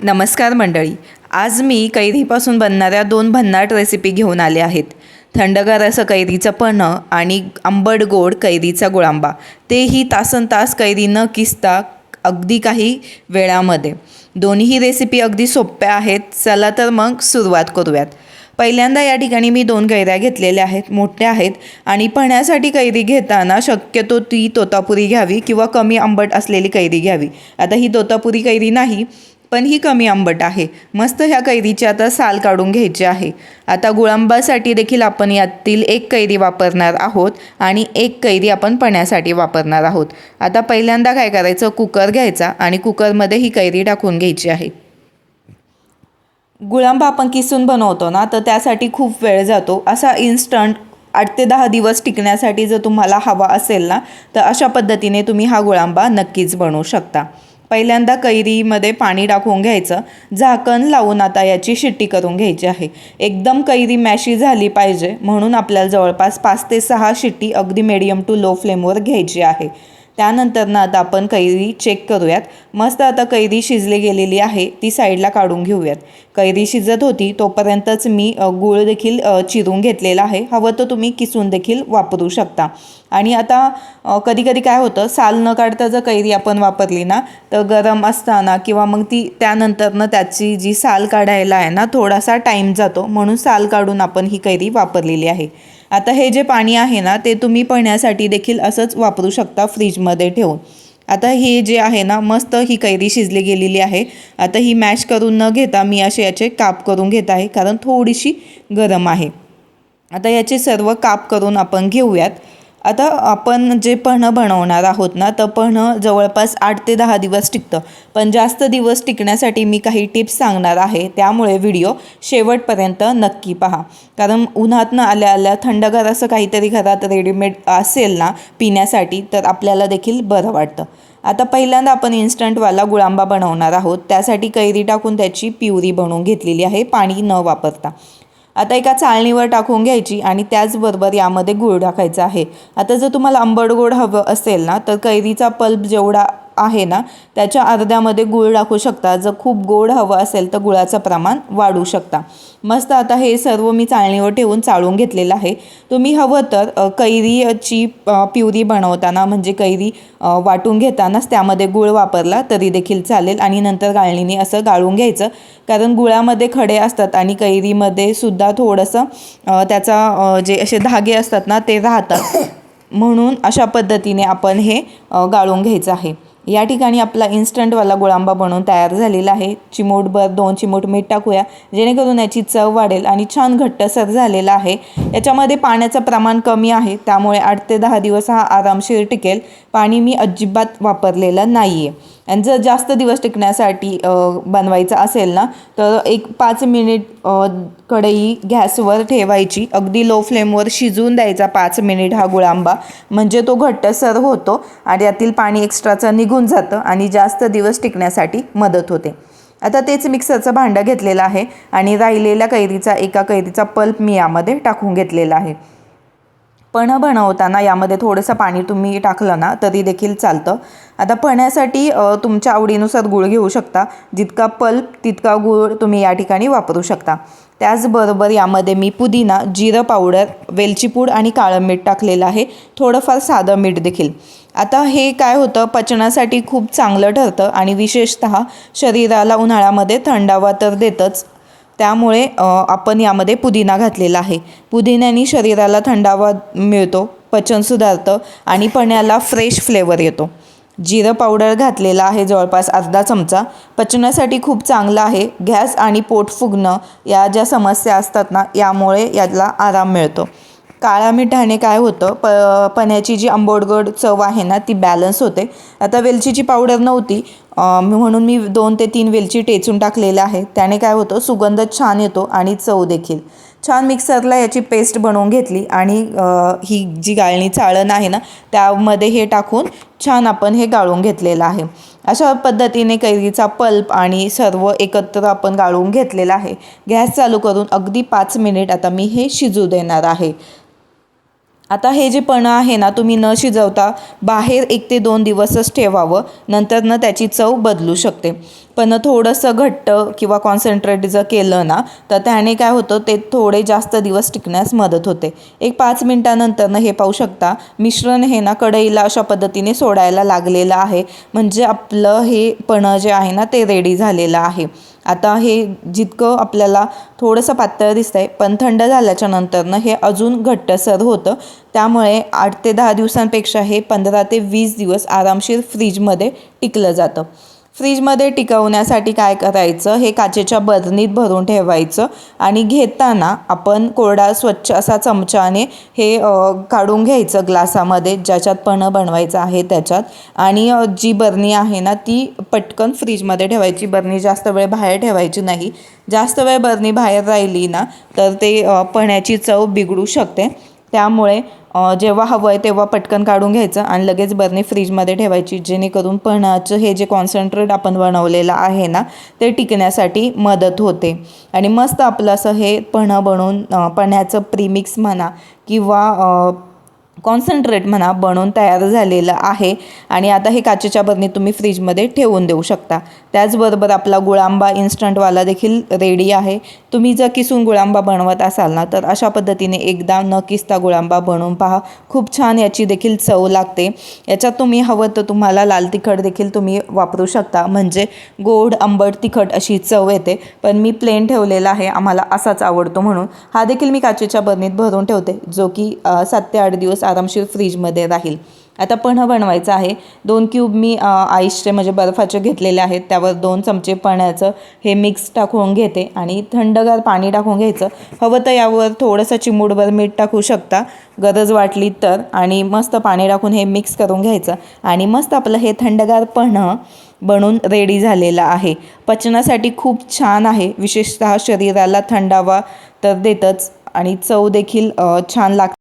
नमस्कार मंडळी, आज मी कैरीपासून बनणाऱ्या 2 भन्नाट रेसिपी घेऊन आले आहेत. थंडगार असं कैरीचं पन्हं आणि आंबट गोड कैरीचा गुळांबा, तेही तासनतास कैरी न किसता अगदी काही वेळामध्ये. दोन्ही रेसिपी अगदी सोप्या आहेत. चला तर मग सुरुवात करूयात. पहिल्यांदा या ठिकाणी मी 2 कैऱ्या घेतलेल्या आहेत, मोठ्या आहेत. आणि पन्ह्यासाठी कैरी घेताना शक्यतो ती तोतापुरी घ्यावी किंवा कमी आंबट असलेली कैरी घ्यावी. आता ही तोतापुरी कैरी नाही, पण ही कमी आंबट आहे. मस्त ह्या कैरीची आता साल काढून घ्यायची आहे. आता गुळांबासाठी देखील आपण यातील 1 कैरी वापरणार आहोत आणि 1 कैरी आपण पन्ह्यासाठी वापरणार आहोत. आता पहिल्यांदा काय करायचं, कुकर घ्यायचा आणि कुकरमध्ये ही कैरी टाकून घ्यायची आहे. गुळांबा आपण किसून बनवतो ना, तर त्यासाठी खूप वेळ जातो. असा इन्स्टंट 8 ते 10 दिवस टिकण्यासाठी जर तुम्हाला हवा असेल ना, तर अशा पद्धतीने तुम्ही हा गुळांबा नक्कीच बनवू शकता. पहिल्यांदा कैरीमध्ये पाणी टाकून घ्यायचं, झाकण लावून आता याची शिट्टी करून घ्यायची आहे. एकदम कैरी मॅशी झाली पाहिजे, म्हणून आपल्याला जवळपास 5 ते 6 शिट्टी अगदी मीडियम टू लो फ्लेमवर घ्यायची आहे. त्यानंतर ना आता आपण कैरी चेक करूयात. मस्त आता कैरी शिजली गेलेली आहे, ती साईडला काढून घेऊयात. कैरी शिजत होती तोपर्यंतच मी गूळ देखील चिरून घेतलेला आहे. हवं तर तुम्ही किसून देखील वापरू शकता. आणि आता कधी कधी काय होतं, साल न काढता जर कैरी आपण वापरली ना, तर गरम असताना किंवा मग ती त्यानंतरनं त्याची जी साल काढायला आहे ना, थोडासा टाईम जातो. म्हणून साल काढून आपण ही कैरी वापरलेली आहे. आता हे जे पाणी आहे ना, ते तुम्ही पिण्यासाठी देखील असंच वापरू शकता फ्रीजमध्ये ठेवून. आता हे जे आहे ना, मस्त ही कैरी शिजली गेलेली आहे. आता ही मॅश करून न घेता मी असे याचे काप करून घेत आहे, कारण थोडीशी गरम आहे. आता याचे सर्व काप करून आपण घेऊयात. आता आपण जे पन्हं बनवणार आहोत ना, तर पन्हं जवळपास 8 ते 10 दिवस टिकतं. पण जास्त दिवस टिकण्यासाठी मी काही टिप्स सांगणार आहे, त्यामुळे व्हिडिओ शेवटपर्यंत नक्की पहा. कारण उन्हातनं आल्या आल्या थंडगार असं काहीतरी घरात रेडीमेड असेल ना पिण्यासाठी, तर आपल्याला देखील बरं वाटतं. आता पहिल्यांदा आपण इन्स्टंटवाला गुळांबा बनवणार आहोत. त्यासाठी कैरी टाकून त्याची प्युरी बनवून घेतलेली आहे, पाणी न वापरता. आता एका चाळणीवर टाकून घ्यायची आणि त्याचबरोबर यामध्ये गूळ टाकायचा आहे. आता जर तुम्हाला आंबट गोड हवं असेल ना, तर कैरीचा पल्प जेवढा आहे ना, त्याच्या अर्ध्यामध्ये गूळ टाकू शकता. जर खूप गोड हवं असेल तर गुळाचं प्रमाण वाढवू शकता. मस्त आता हे सर्व मी चाळणीवर ठेवून चाळून घेतलेलं आहे. तुम्ही हवं तर कैरीची प्युरी बनवताना, म्हणजे कैरी वाटून घेतानाच त्यामध्ये गूळ वापरला तरी देखील चालेल. आणि नंतर गाळणीने असं गाळून घ्यायचं, कारण गुळामध्ये खडे असतात आणि कैरीमध्ये सुद्धा थोडंसं त्याचा जे असे धागे असतात ना, ते राहतात. म्हणून अशा पद्धतीने आपण हे गाळून घ्यायचं आहे. या ठिकाणी आपला इन्स्टंटवाला गुळांबा बनवून तयार झालेला आहे. चिमूटभर 2 चिमूट मीठ टाकूया, जेणेकरून याची चव वाढेल. आणि छान घट्टसर झालेला आहे. याच्यामध्ये पाण्याचं प्रमाण कमी आहे, त्यामुळे 8 ते 10 दिवस हा आरामशीर टिकेल. पाणी मी अजिबात वापरलेलं नाही आहे. आणि जर जास्त दिवस टिकण्यासाठी बनवायचं असेल ना, तर एक 5 मिनिट कढई गॅसवर ठेवायची, अगदी लो फ्लेमवर शिजवून द्यायचा 5 मिनिट हा गुळांबा. म्हणजे तो घट्टसर होतो आणि यातील पाणी एक्स्ट्राचं निघून जातं आणि जास्त दिवस टिकण्यासाठी मदत होते. आता तेच मिक्सरचं भांडं घेतलेलं आहे आणि राहिलेल्या एका कैरीचा पल्प मी यामध्ये टाकून घेतलेला आहे. पन्हं बनवताना यामध्ये थोडंसं पाणी तुम्ही टाकलं ना, तरी देखील चालतं. आता पन्ह्यासाठी तुमच्या आवडीनुसार गूळ घेऊ शकता. जितका पल्प तितका गूळ तुम्ही या ठिकाणी वापरू शकता. त्याचबरोबर यामध्ये मी पुदिना, जिरं पावडर, वेलची पूड आणि काळं मीठ टाकलेलं आहे, थोडंफार साधं मीठ देखील. आता हे काय होतं, पचनासाठी खूप चांगलं ठरतं आणि विशेषतः शरीराला उन्हाळ्यामध्ये थंडावा तर देतच. त्यामुळे आपण यामध्ये पुदिना घातलेला आहे. पुदिन्याने शरीराला थंडावा मिळतो, पचन सुधारतं आणि पन्ह्याला फ्रेश फ्लेवर येतो. जिरं पावडर घातलेला आहे जवळपास अर्धा चमचा, पचनासाठी खूप चांगलं आहे. गॅस आणि पोट फुगणं या ज्या समस्या असतात ना, यामुळे याला आराम मिळतो. काळ्या मिठाने काय होतं, पन्ह्याची जी आंबटगोड चव आहे ना, ती बॅलन्स होते. आता वेलचीची पावडर नव्हती, म्हणून मी 2 ते 3 वेलची टेचून टाकलेल्या आहे. त्याने काय होतं, सुगंध छान येतो आणि चव देखील. छान मिक्सरला याची पेस्ट बनवून घेतली आणि ही जी गाळणी चाळण आहे ना, त्यामध्ये हे टाकून छान आपण हे गाळून घेतलेलं आहे. अशा पद्धतीने कैरीचा पल्प आणि सर्व एकत्र आपण गाळून घेतलेलं आहे. गॅस चालू करून अगदी 5 मिनिट आता मी हे शिजू देणार आहे. आता हे जे पन्हं आहे ना, तुम्ही न शिजवता बाहेर 1 ते 2 दिवसच ठेवावं, नंतर त्याची चव बदलू शकते. पण थोडंसं घट्ट किंवा कॉन्सन्ट्रेट जर केलं ना तर त्याने काय होतं ते थोडे जास्त दिवस टिकण्यास मदत होते. एक 5 मिनटानंतर हे पाहू शकता मिश्रण हे ना कढईला अशा पद्धतीने सोडायला लागलेलं आहे. म्हणजे आपलं हे पन्हं जे आहे ना ते रेडी झालेलं आहे. आता हे जितकं आपल्याला थोडंसं पातळ दिसतंय पण थंड झाल्याच्या नंतरनं हे अजून घट्टसर होतं. त्यामुळे 8 ते 10 दिवसांपेक्षा हे 15 ते 20 दिवस आरामशीर फ्रीजमध्ये टिकलं जातं. फ्रीजमध्ये टिकवण्यासाठी काय करायचं, हे काचेच्या बरणीत भरून ठेवायचं आणि घेताना आपण कोरडा स्वच्छ असा चमच्याने हे काढून घ्यायचं ग्लासामध्ये, ज्याच्यात पन्हं बनवायचं आहे त्याच्यात. आणि जी बरणी आहे ना ती पटकन फ्रीजमध्ये ठेवायची. बरणी जास्त वेळ बाहेर ठेवायची नाही. जास्त वेळ बरणी बाहेर राहिली ना तर ते पन्ह्याची चव बिघडू शकते. त्यामुळे जेव्हा हवं आहे तेव्हा पटकन काढून घ्यायचं आणि लगेच बरणी फ्रीजमध्ये ठेवायची, जेणेकरून पन्हाचं हे जे कॉन्सन्ट्रेट आपण बनवलेलं आहे ना ते टिकण्यासाठी मदत होते. आणि मस्त आपलं असं हे पन्हं बनवून पन्ह्याचं प्रीमिक्स म्हणा किंवा कॉन्सन्ट्रेट म्हणा बनवून तयार झालेलं आहे. आणि आता हे काचेच्या बरणीत तुम्ही फ्रीजमध्ये ठेवून देऊ शकता. त्याचबरोबर आपला गुळांबा इन्स्टंटवाला देखील रेडी आहे. तुम्ही जर किसून गुळांबा बनवत असाल ना तर अशा पद्धतीने एकदा न किसता गुळांबा बनवून पहा. खूप छान याची देखील चव लागते. याच्यात तुम्ही हवं तर तुम्हाला लाल तिखट देखील तुम्ही वापरू शकता, म्हणजे गोड आंबट तिखट अशी चव येते. पण मी प्लेन ठेवलेला आहे, आम्हाला असाच आवडतो म्हणून. हा देखील मी काचेच्या बरणीत भरून ठेवते, जो की 7 ते 8 दिवस आरामशीर फ्रीजमध्ये राहील. आता पन्हं बनवायचं आहे. 2 क्यूब मी आईसचे म्हणजे बर्फाचे घेतलेले आहेत. त्यावर 2 चमचे पन्ह्याचं हे मिक्स टाकून घेते आणि थंडगार पाणी टाकून घ्यायचं. हवं तर यावर थोडंसं चिमूटभर मीठ टाकू शकता गरज वाटली तर. आणि मस्त पाणी टाकून हे मिक्स करून घ्यायचं आणि मस्त आपलं हे थंडगार पन्हं बनून रेडी झालेलं आहे. पचनासाठी खूप छान आहे. विशेषतः शरीराला थंडावा तर देतच आणि चव देखील छान लागते.